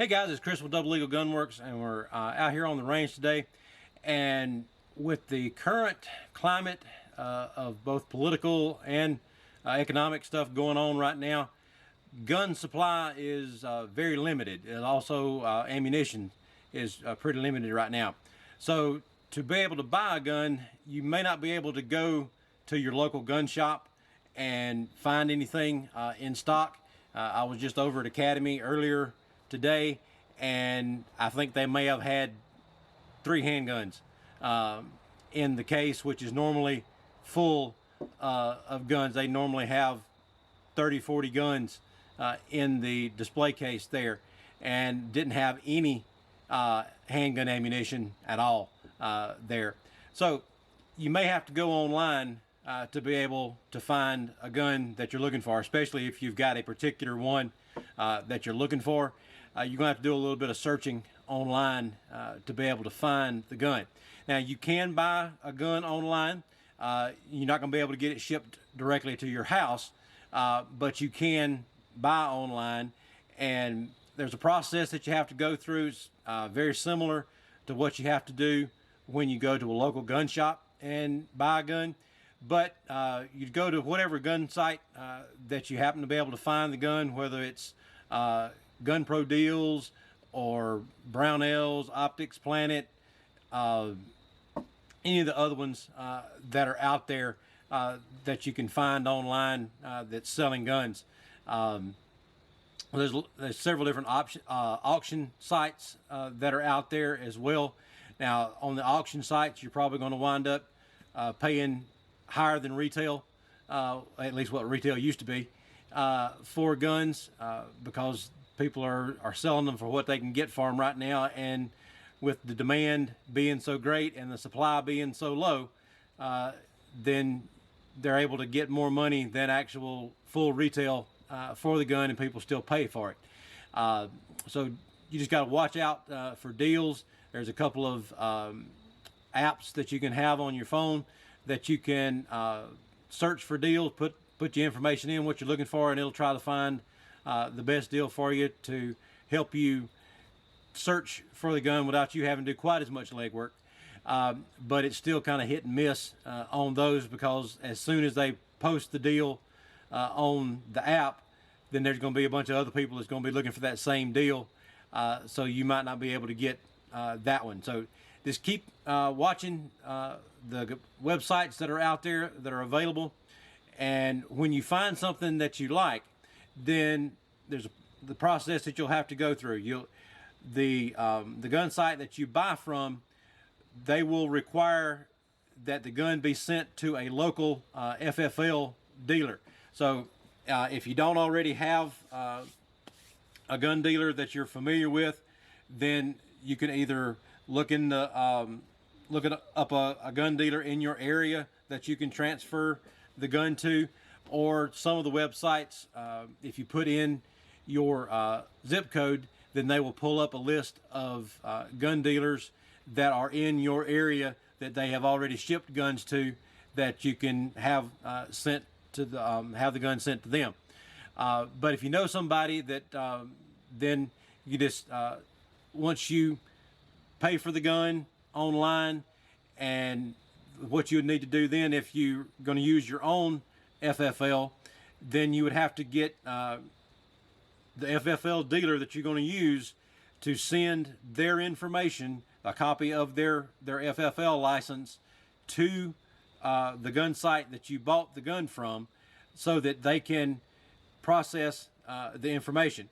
Hey guys, it's Chris with Double Eagle Gunworks, and we're out here on the range today. And with the current climate of both political and economic stuff going on right now, gun supply is very limited, and also ammunition is pretty limited right now. So to be able to buy a gun, you may not be able to go to your local gun shop and find anything in stock. I was just over at Academy earlier today, and I think they may have had 3 handguns in the case, which is normally full of guns. They normally have 30-40 guns in the display case there, and didn't have any handgun ammunition at all there. So you may have to go online to be able to find a gun that you're looking for, especially if you've got a particular one that you're looking for. You're going to have to do a little bit of searching online to be able to find the gun. Now, you can buy a gun online. You're not going to be able to get it shipped directly to your house, but you can buy online, and there's a process that you have to go through. It's very similar to what you have to do when you go to a local gun shop and buy a gun. But you go to whatever gun site that you happen to be able to find the gun, whether it's Gun Pro Deals or Brownells, Optics Planet, any of the other ones that are out there that you can find online that's selling guns. There's several different auction sites that are out there as well. Now, on the auction sites, you're probably going to wind up paying higher than retail, at least what retail used to be, for guns, because people are selling them for what they can get for them right now. And with the demand being so great and the supply being so low, then they're able to get more money than actual full retail for the gun, and people still pay for it. So you just got to watch out for deals. There's a couple of apps that you can have on your phone that you can search for deals, put your information in, what you're looking for, and it'll try to find the best deal for you to help you search for the gun without you having to do quite as much legwork. But it's still kind of hit and miss on those, because as soon as they post the deal on the app, then there's going to be a bunch of other people that's going to be looking for that same deal. So you might not be able to get that one. So just keep watching the websites that are out there that are available. And when you find something that you like, then there's the process that you'll have to go through. The gun site that you buy from, they will require that the gun be sent to a local FFL dealer. So if you don't already have a gun dealer that you're familiar with, then you can either look up a gun dealer in your area that you can transfer the gun to, or some of the websites, if you put in your zip code, then they will pull up a list of gun dealers that are in your area that they have already shipped guns to, that you can have sent to the have the gun sent to them. But if you know somebody that then you just once you pay for the gun online, and what you would need to do then, if you're going to use your own FFL, then you would have to get the FFL dealer that you're going to use to send their information, a copy of their FFL license, to the gun site that you bought the gun from, so that they can process the information.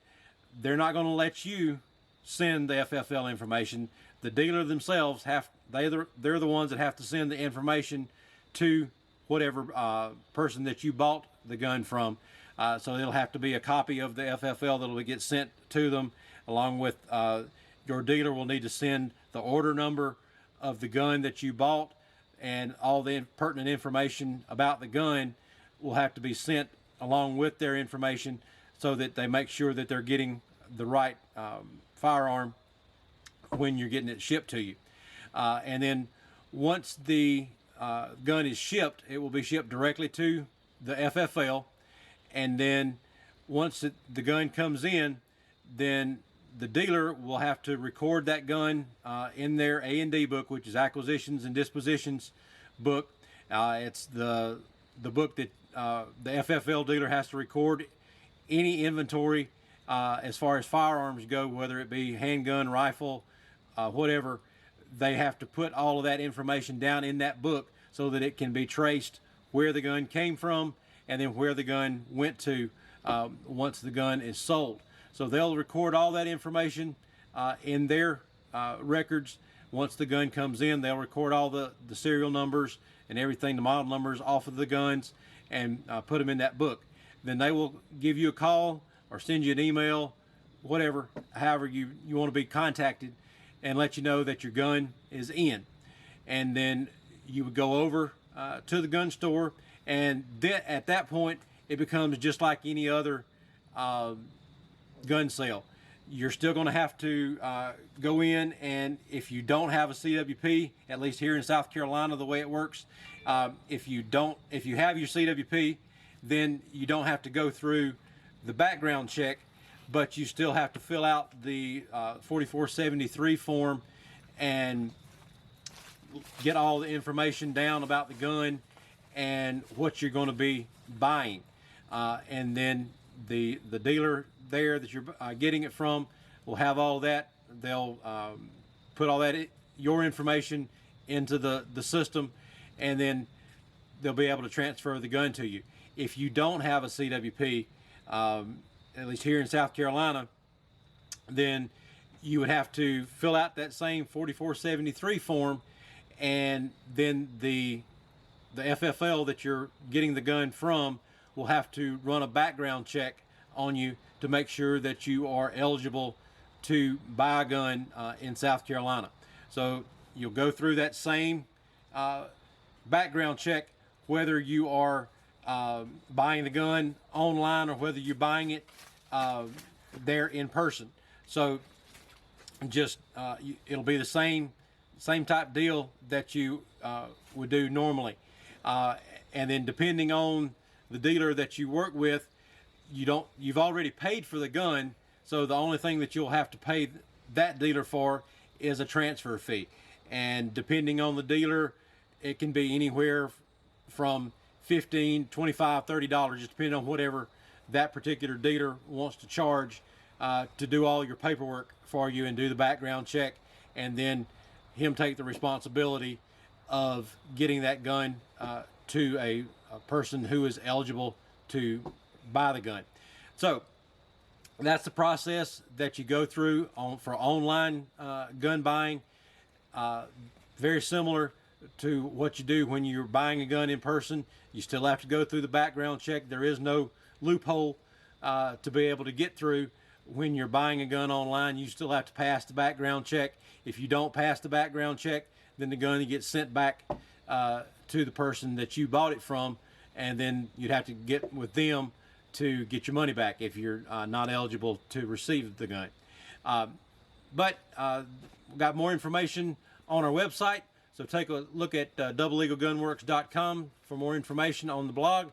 They're not going to let you send the FFL information. The dealer themselves they're the ones that have to send the information to whatever person that you bought the gun from. So it'll have to be a copy of the FFL that will get sent to them, along with your dealer will need to send the order number of the gun that you bought, and all the pertinent information about the gun will have to be sent along with their information, so that they make sure that they're getting the right firearm when you're getting it shipped to you. And then once the gun is shipped, it will be shipped directly to the FFL. And then once the gun comes in, then the dealer will have to record that gun in their A&D book, which is Acquisitions and Dispositions book. It's the book that the FFL dealer has to record any inventory as far as firearms go, whether it be handgun, rifle, whatever. They have to put all of that information down in that book so that it can be traced where the gun came from and then where the gun went to once the gun is sold. So they'll record all that information in their records. Once the gun comes in, they'll record all the serial numbers and everything, the model numbers off of the guns, and put them in that book. Then they will give you a call or send you an email, whatever, however you want to be contacted, and let you know that your gun is in. And then you would go over to the gun store, and then at that point it becomes just like any other gun sale. You're still going to have to go in, and if you don't have a CWP, at least here in South Carolina, the way it works, if you have your CWP, then you don't have to go through the background check, but you still have to fill out the 4473 form and get all the information down about the gun and what you're going to be buying. And then the dealer there that you're getting it from will have all that. They'll put all that your information into the system, and then they'll be able to transfer the gun to you. If you don't have a CWP, at least here in South Carolina, then you would have to fill out that same 4473 form, and then the FFL that you're getting the gun from will have to run a background check on you to make sure that you are eligible to buy a gun in South Carolina. So you'll go through that same background check, whether you are buying the gun online or whether you're buying it there in person. So just it'll be the same type deal that you would do normally. And then depending on the dealer that you work with, you've already paid for the gun, so the only thing that you'll have to pay that dealer for is a transfer fee. And depending on the dealer, it can be anywhere from $15, $25, $30, just depending on whatever that particular dealer wants to charge to do all your paperwork for you and do the background check, and then him take the responsibility of getting that gun to a person who is eligible to buy the gun. So that's the process that you go through for online gun buying. Very similar to what you do when you're buying a gun in person. You still have to go through the background check. There is no loophole to be able to get through. When you're buying a gun online, you still have to pass the background check. If you don't pass the background check, then the gun gets sent back to the person that you bought it from, and then you'd have to get with them to get your money back if you're not eligible to receive the gun. But we've got more information on our website, so take a look at doubleeaglegunworks.com for more information on the blog.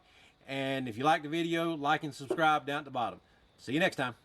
And if you like the video, like and subscribe down at the bottom. See you next time.